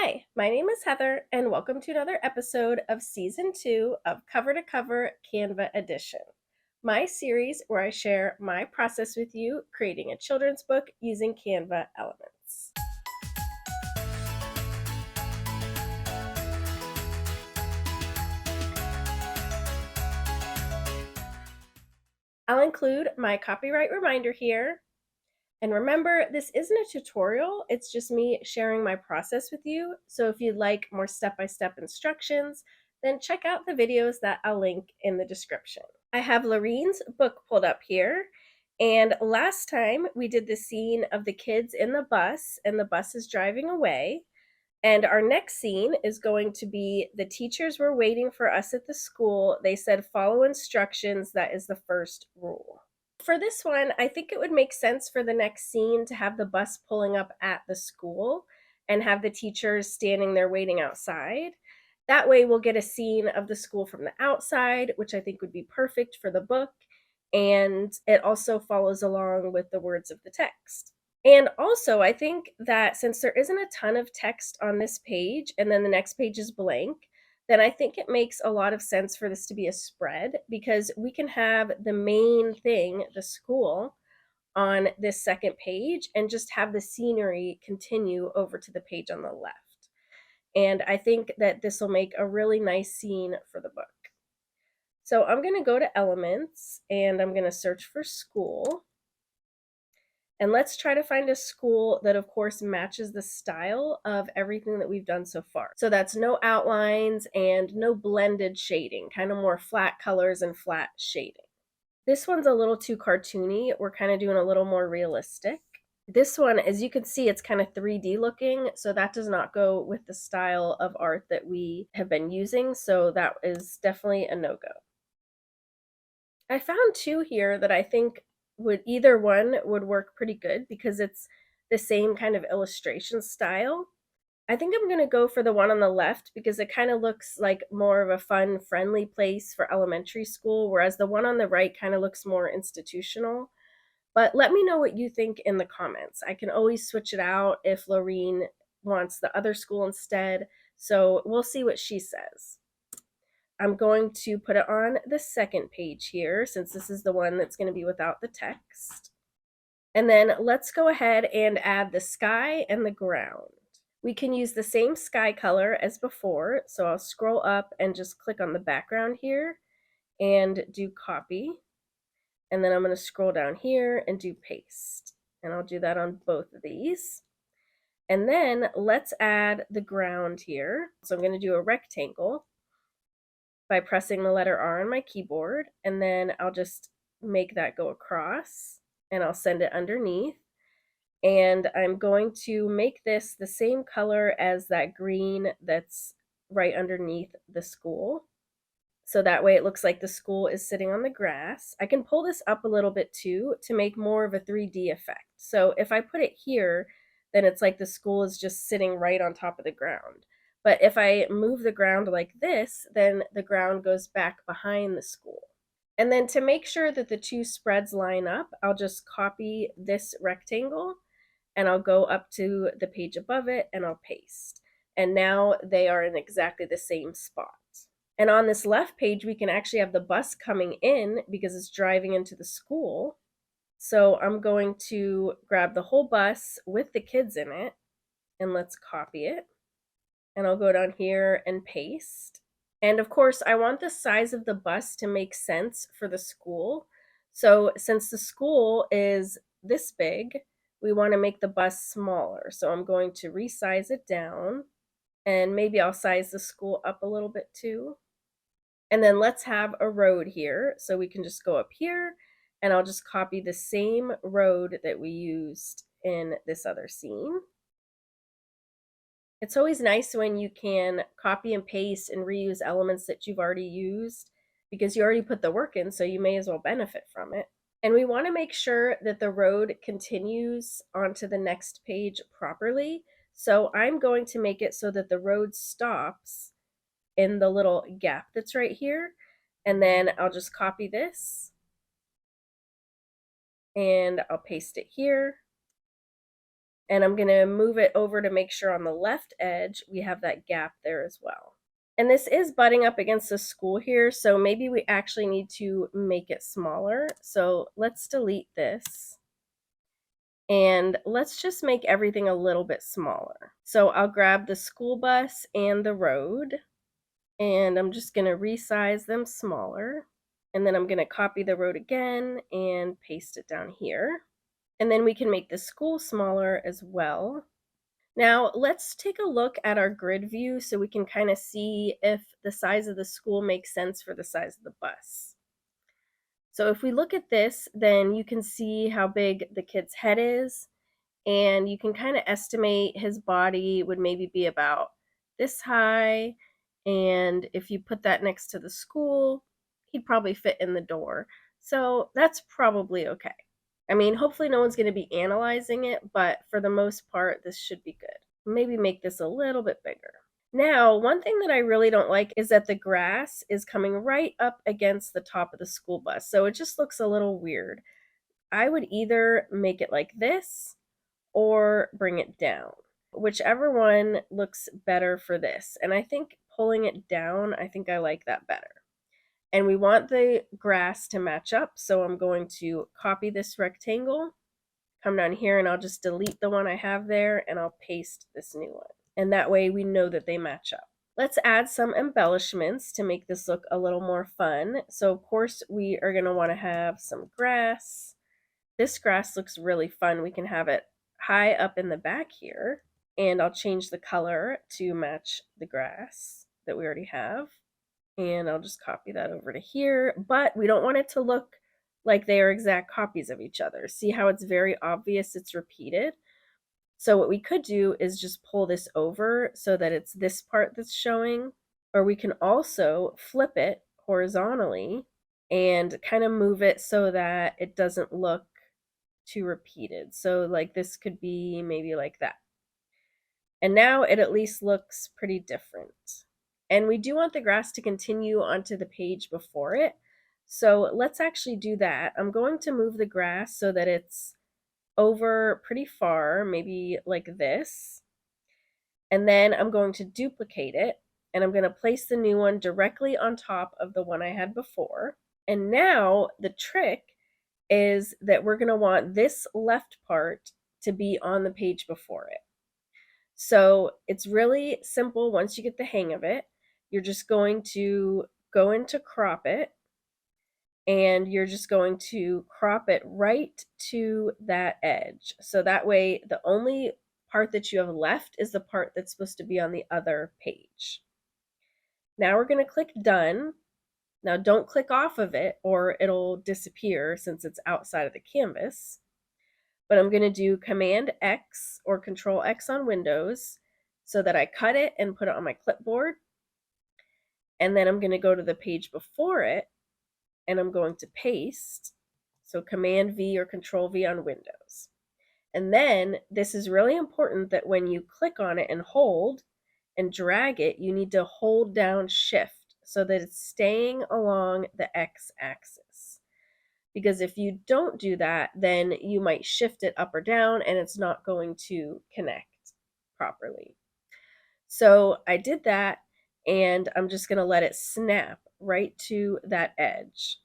Hi, my name is Heather, and welcome to another episode of Season 2 of Cover to Cover Canva Edition, my series where I share my process with you creating a children's book using Canva elements. I'll include my copyright reminder here. And remember, this isn't a tutorial, it's just me sharing my process with you. So if you'd like more step-by-step instructions, then check out the videos that I'll link in the description. I have Lorene's book pulled up here, and last time we did the scene of the kids in the bus, and the bus is driving away. And our next scene is going to be the teachers were waiting for us at the school. They said, follow instructions, that is the first rule. For this one, I think it would make sense for the next scene to have the bus pulling up at the school and have the teachers standing there waiting outside. That way we'll get a scene of the school from the outside, which I think would be perfect for the book, and it also follows along with the words of the text. And also, I think that since there isn't a ton of text on this page and then the next page is blank, then I think it makes a lot of sense for this to be a spread because we can have the main thing, the school, on this second page and just have the scenery continue over to the page on the left. And I think that this will make a really nice scene for the book. So I'm going to go to Elements and I'm going to search for school. And let's try to find a school that, of course, matches the style of everything that we've done so far. So that's no outlines and no blended shading, kind of more flat colors and flat shading. This one's a little too cartoony. We're kind of doing a little more realistic. This one, as you can see, it's kind of 3D looking, so that does not go with the style of art that we have been using, so that is definitely a no-go. I found two here that I think either one would work pretty good because it's the same kind of illustration style. I think I'm going to go for the one on the left because it kind of looks like more of a fun, friendly place for elementary school, whereas the one on the right kind of looks more institutional. But let me know what you think in the comments. I can always switch it out if Lorene wants the other school instead. So we'll see what she says. I'm going to put it on the second page here since this is the one that's going to be without the text. And then let's go ahead and add the sky and the ground. We can use the same sky color as before, so I'll scroll up and just click on the background here and do copy. And then I'm going to scroll down here and do paste. And I'll do that on both of these. And then let's add the ground here. So I'm going to do a rectangle by pressing the letter R on my keyboard, and then I'll just make that go across and I'll send it underneath. And I'm going to make this the same color as that green that's right underneath the school. So that way it looks like the school is sitting on the grass. I can pull this up a little bit too to make more of a 3D effect. So if I put it here, then it's like the school is just sitting right on top of the ground. But if I move the ground like this, then the ground goes back behind the school. And then to make sure that the two spreads line up, I'll just copy this rectangle and I'll go up to the page above it and I'll paste. And now they are in exactly the same spot. And on this left page, we can actually have the bus coming in because it's driving into the school. So I'm going to grab the whole bus with the kids in it and let's copy it. And I'll go down here and paste. And of course, I want the size of the bus to make sense for the school. So since the school is this big, we want to make the bus smaller. So I'm going to resize it down, and maybe I'll size the school up a little bit too. And then let's have a road here. So we can just go up here and I'll just copy the same road that we used in this other scene. It's always nice when you can copy and paste and reuse elements that you've already used because you already put the work in, so you may as well benefit from it. And we want to make sure that the road continues onto the next page properly. So I'm going to make it so that the road stops in the little gap that's right here. And then I'll just copy this and I'll paste it here. And I'm gonna move it over to make sure on the left edge we have that gap there as well. And this is butting up against the school here, so maybe we actually need to make it smaller. So let's delete this. And let's just make everything a little bit smaller. So I'll grab the school bus and the road, and I'm just gonna resize them smaller. And then I'm gonna copy the road again and paste it down here. And then we can make the school smaller as well. Now let's take a look at our grid view so we can kind of see if the size of the school makes sense for the size of the bus. So if we look at this, then you can see how big the kid's head is, and you can kind of estimate his body would maybe be about this high. And if you put that next to the school, he'd probably fit in the door. So that's probably okay. I mean, hopefully no one's going to be analyzing it, but for the most part, this should be good. Maybe make this a little bit bigger. Now, one thing that I really don't like is that the grass is coming right up against the top of the school bus. So it just looks a little weird. I would either make it like this or bring it down. Whichever one looks better for this. And I think pulling it down, I think I like that better. And we want the grass to match up, so I'm going to copy this rectangle, come down here, and I'll just delete the one I have there, and I'll paste this new one. And that way we know that they match up. Let's add some embellishments to make this look a little more fun. So of course we are going to want to have some grass. This grass looks really fun. We can have it high up in the back here, and I'll change the color to match the grass that we already have. And I'll just copy that over to here, but we don't want it to look like they are exact copies of each other. See how it's very obvious it's repeated? So what we could do is just pull this over so that it's this part that's showing, or we can also flip it horizontally and kind of move it so that it doesn't look too repeated. So like this could be maybe like that. And now it at least looks pretty different. And we do want the grass to continue onto the page before it. So let's actually do that. I'm going to move the grass so that it's over pretty far, maybe like this. And then I'm going to duplicate it, and I'm going to place the new one directly on top of the one I had before. And now the trick is that we're going to want this left part to be on the page before it. So it's really simple once you get the hang of it. You're just going to go into crop it, and you're just going to crop it right to that edge. So that way the only part that you have left is the part that's supposed to be on the other page. Now we're going to click done. Now don't click off of it or it'll disappear since it's outside of the canvas. But I'm going to do Command X or Control X on Windows so that I cut it and put it on my clipboard. And then I'm going to go to the page before it, and I'm going to paste. So Command V or Control V on Windows. And then this is really important that when you click on it and hold and drag it, you need to hold down Shift so that it's staying along the X axis. Because if you don't do that, then you might shift it up or down and it's not going to connect properly. So I did that, and I'm just going to let it snap right to that edge.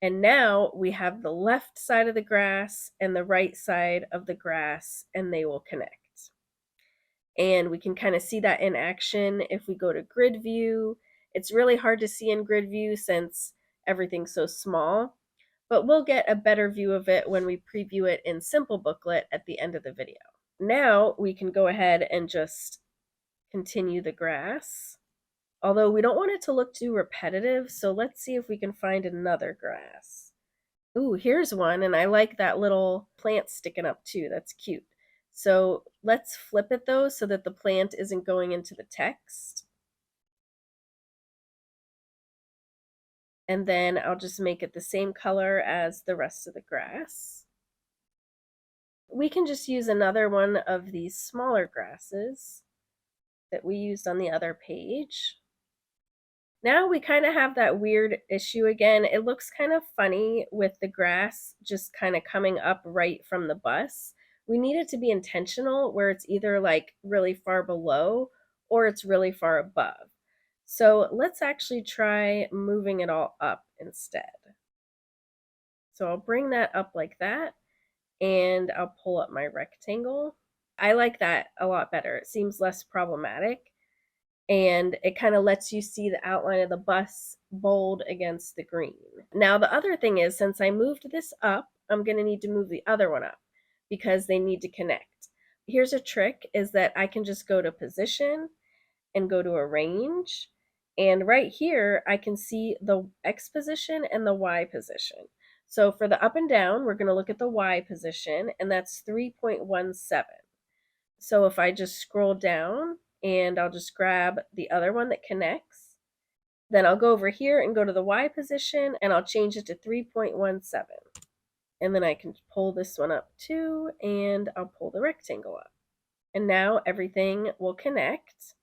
And now we have the left side of the grass and the right side of the grass, and they will connect. And we can kind of see that in action if we go to grid view. It's really hard to see in grid view since everything's so small, but we'll get a better view of it when we preview it in Simplebooklet at the end of the video. Now we can go ahead and just continue the grass. Although we don't want it to look too repetitive, so let's see if we can find another grass. Ooh, here's one, and I like that little plant sticking up too. That's cute. So let's flip it though so that the plant isn't going into the text. And then I'll just make it the same color as the rest of the grass. We can just use another one of these smaller grasses that we used on the other page. Now we kind of have that weird issue again. It looks kind of funny with the grass just kind of coming up right from the bus. We need it to be intentional where it's either like really far below or it's really far above. So let's actually try moving it all up instead. So I'll bring that up like that, and I'll pull up my rectangle. I like that a lot better. It seems less problematic, and it kind of lets you see the outline of the bus bold against the green. Now the other thing is, since I moved this up, I'm going to need to move the other one up because they need to connect. Here's a trick, is that I can just go to position and go to arrange, and right here I can see the X position and the Y position. So for the up and down, we're going to look at the Y position, and that's 3.17. So if I just scroll down and I'll just grab the other one that connects, then I'll go over here and go to the Y position and I'll change it to 3.17. And then I can pull this one up too, and I'll pull the rectangle up. And now everything will connect.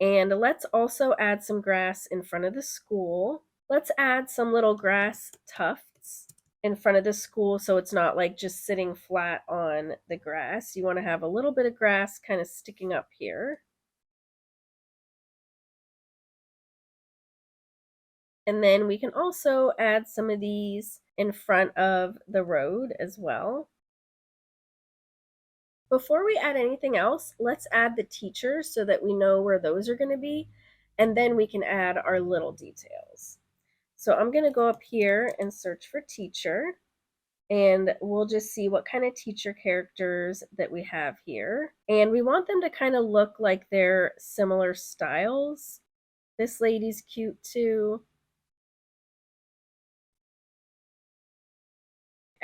And let's also add some grass in front of the school. Let's add some little grass tufts in front of the school so it's not like just sitting flat on the grass. You want to have a little bit of grass kind of sticking up here. And then we can also add some of these in front of the road as well. Before we add anything else, let's add the teachers so that we know where those are going to be, and then we can add our little details. So I'm going to go up here and search for teacher, and we'll just see what kind of teacher characters that we have here. And we want them to kind of look like they're similar styles. This lady's cute too.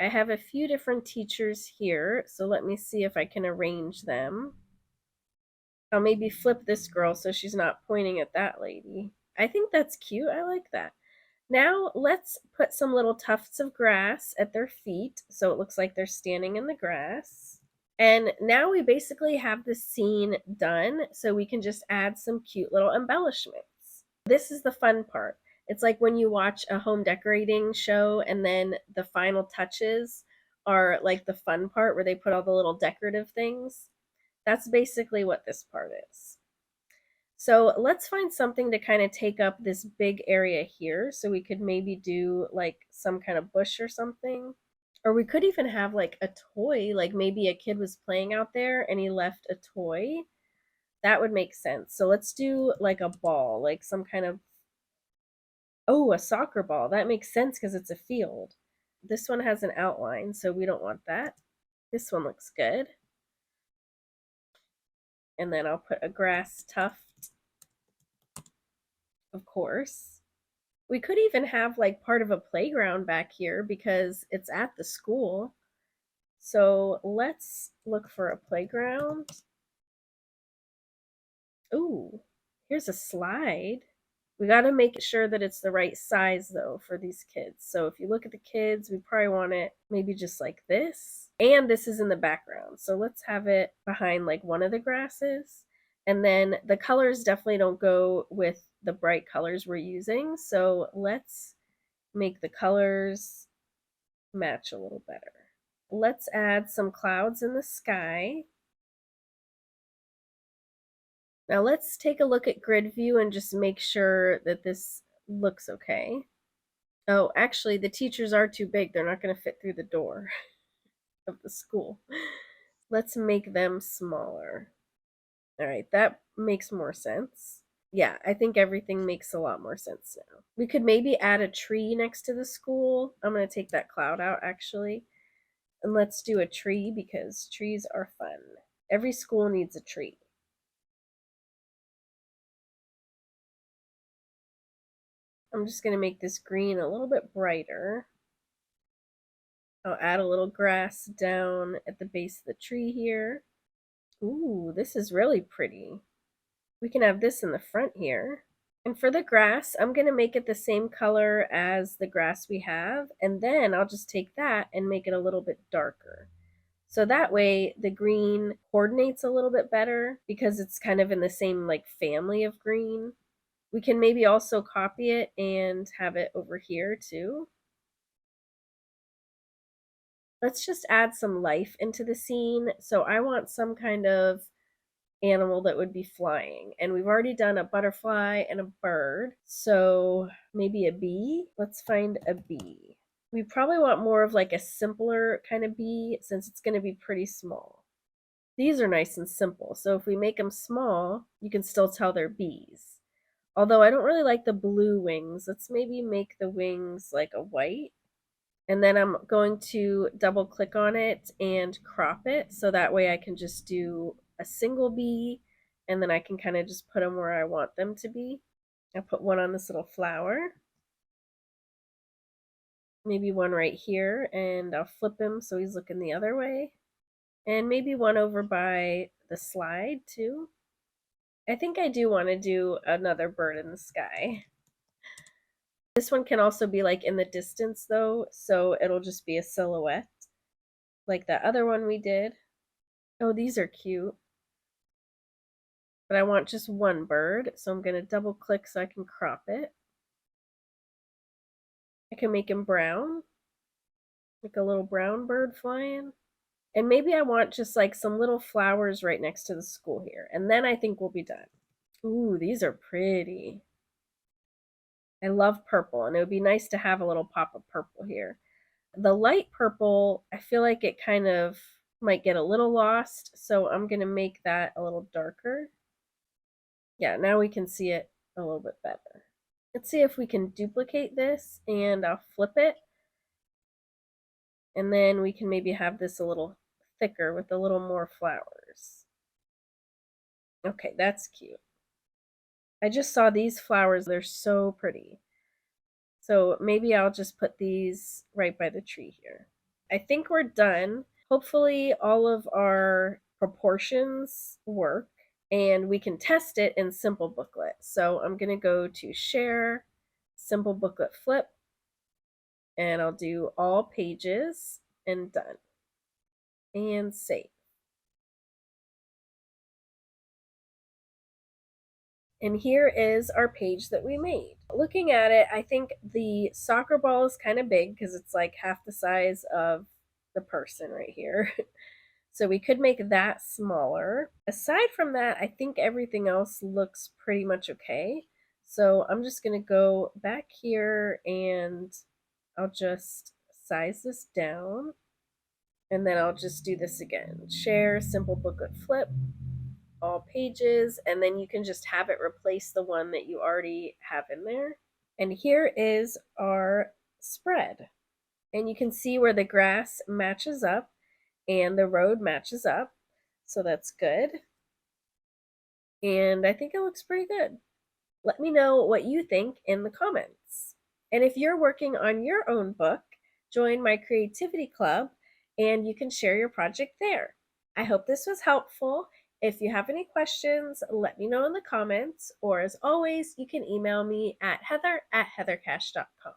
I have a few different teachers here, so let me see if I can arrange them. I'll maybe flip this girl so she's not pointing at that lady. I think that's cute. I like that. Now let's put some little tufts of grass at their feet so it looks like they're standing in the grass. And now we basically have the scene done, so we can just add some cute little embellishments. This is the fun part. It's like when you watch a home decorating show and then the final touches are like the fun part where they put all the little decorative things. That's basically what this part is. So let's find something to kind of take up this big area here. So we could maybe do like some kind of bush or something. Or we could even have like a toy, like maybe a kid was playing out there and he left a toy. That would make sense. So let's do like a ball, like some kind of, oh, a soccer ball. That makes sense because it's a field. This one has an outline, so we don't want that. This one looks good. And then I'll put a grass tuft, of course. We could even have like part of a playground back here because it's at the school. So let's look for a playground. Ooh, here's a slide. We got to make sure that it's the right size though for these kids. So if you look at the kids, we probably want it maybe just like this. And this is in the background. So let's have it behind like one of the grasses. And then the colors definitely don't go with the bright colors we're using. So let's make the colors match a little better. Let's add some clouds in the sky. Now let's take a look at grid view and just make sure that this looks okay. Oh, actually the teachers are too big. They're not going to fit through the door of the school. Let's make them smaller. All right, that makes more sense. Yeah, I think everything makes a lot more sense now. We could maybe add a tree next to the school. I'm going to take that cloud out actually. And let's do a tree because trees are fun. Every school needs a tree. I'm just going to make this green a little bit brighter. I'll add a little grass down at the base of the tree here. Ooh, this is really pretty. We can have this in the front here. And for the grass, I'm going to make it the same color as the grass we have. And then I'll just take that and make it a little bit darker. So that way the green coordinates a little bit better because it's kind of in the same like family of green. We can maybe also copy it and have it over here too. let's just add some life into the scene. So I want some kind of animal that would be flying. And we've already done a butterfly and a bird. So maybe a bee. Let's find a bee. We probably want more of like a simpler kind of bee since it's going to be pretty small. These are nice and simple. So if we make them small, you can still tell they're bees. Although I don't really like the blue wings. Let's maybe make the wings like a white. And then I'm going to double click on it and crop it so that way I can just do a single bee and then I can kind of just put them where I want them to be. I'll put one on this little flower, maybe one right here, and I'll flip him so he's looking the other way, and maybe one over by the slide too. I think I do want to do another bird in the sky. This one can also be like in the distance though, so it'll just be a silhouette like that other one we did. Oh, these are cute. But I want just one bird, so I'm going to double click so I can crop it. I can make him brown, like a little brown bird flying. And maybe I want just like some little flowers right next to the school here. And then I think we'll be done. Ooh, these are pretty. I love purple, and it would be nice to have a little pop of purple here. The light purple, I feel like it kind of might get a little lost, so I'm going to make that a little darker. Yeah, now we can see it a little bit better. Let's see if we can duplicate this, and I'll flip it. And then we can maybe have this a little thicker with a little more flowers. Okay, that's cute. I just saw these flowers. They're so pretty. So maybe I'll just put these right by the tree here. I think we're done. Hopefully all of our proportions work and we can test it in Simplebooklet. So I'm going to go to Share, Simplebooklet Flip, and I'll do all pages and done. And save. And here is our page that we made. Looking at it, I think the soccer ball is kind of big because it's like half the size of the person right here. So we could make that smaller. Aside from that, I think everything else looks pretty much okay. So I'm just going to go back here and I'll just size this down. And then I'll just do this again. Share, Simplebooklet Flip, all pages, and then you can just have it replace the one that you already have in there. And here is our spread. And you can see where the grass matches up and the road matches up. So that's good. And I think it looks pretty good. Let me know what you think in the comments. And if you're working on your own book, join my creativity club and you can share your project there. I hope this was helpful. If you have any questions, let me know in the comments, or as always, you can email me at heather@heathercash.com.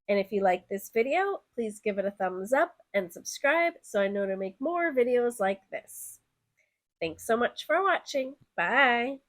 And if you like this video, please give it a thumbs up and subscribe so I know to make more videos like this. Thanks so much for watching. Bye.